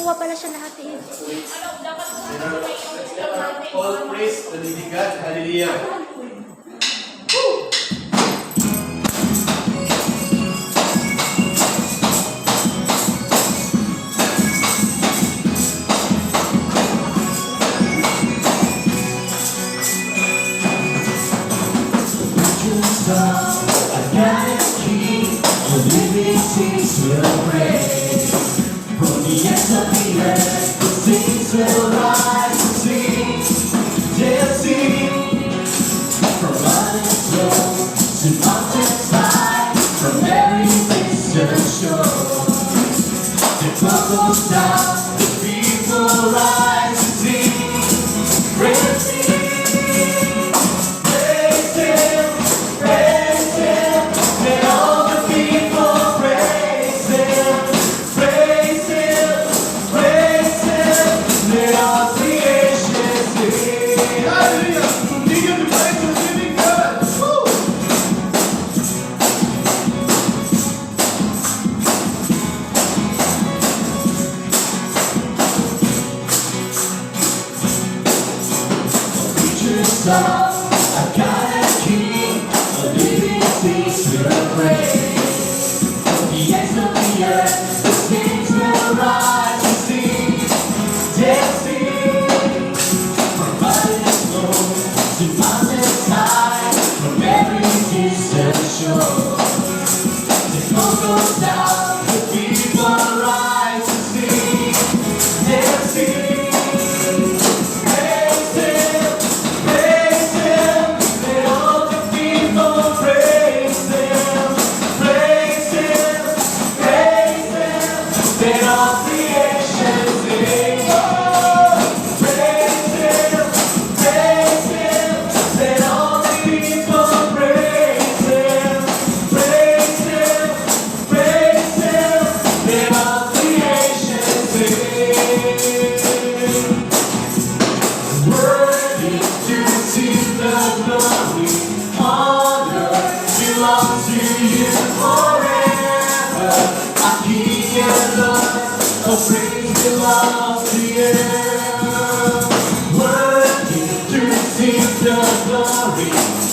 Dalawa pala siya nahatiin. All praise the living God. Hallelujah. I got a key, the living saints will praise. From the ends of the earth, the saints will rise and sing. They'll sing from mountains low to mountains high, from every distant shore. The clock goes down, the people rise and sing. Praise Him. I got a key, a living saints will praise. From the ends of the earth, the saints will rise and sing. They'll sing from mountains low to mountains high, from every distant shore. The smoke goes down, the people rise and sing. They'll sing. Let all creation sing. Oh, praise Him, praise Him. Let all the people praise Him, praise Him, praise Him. Let all creation sing. Worthy to receive the glory, honor belongs to You forever. Our King and Lord, all praise belongs to You. Worthy to receive the glory,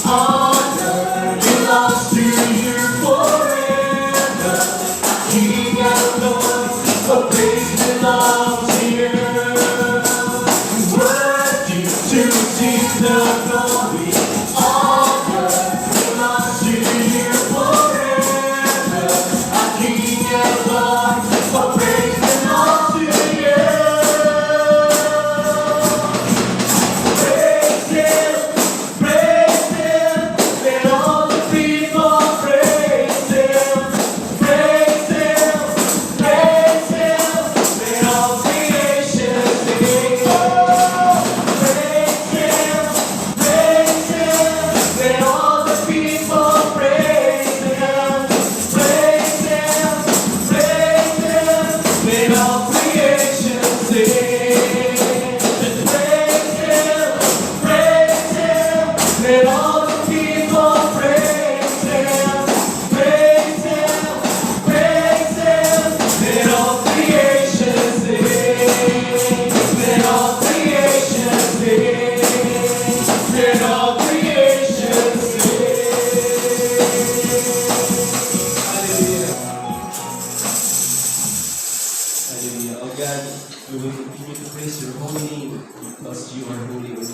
honor belongs to You forever. Our King and Lord, all praise belongs to You. Worthy to receive the glory, honor belongs to You forever. Our King and Lord, all praise belongs to You. Praise Him, praise Him. Let all the people praise Him, praise Him, praise Him. Let all creation sing. Oh, praise Him, praise Him. Let all the people praise Him, praise Him, praise Him. Let all creation sing. Praise Him, praise Him. Let all the people praise Him, praise Him, praise Him. Let all creation sing. Let all creation sing. Let all creation sing. Hallelujah. Hallelujah. Oh God, we will continue to praise Your holy name because You are holy.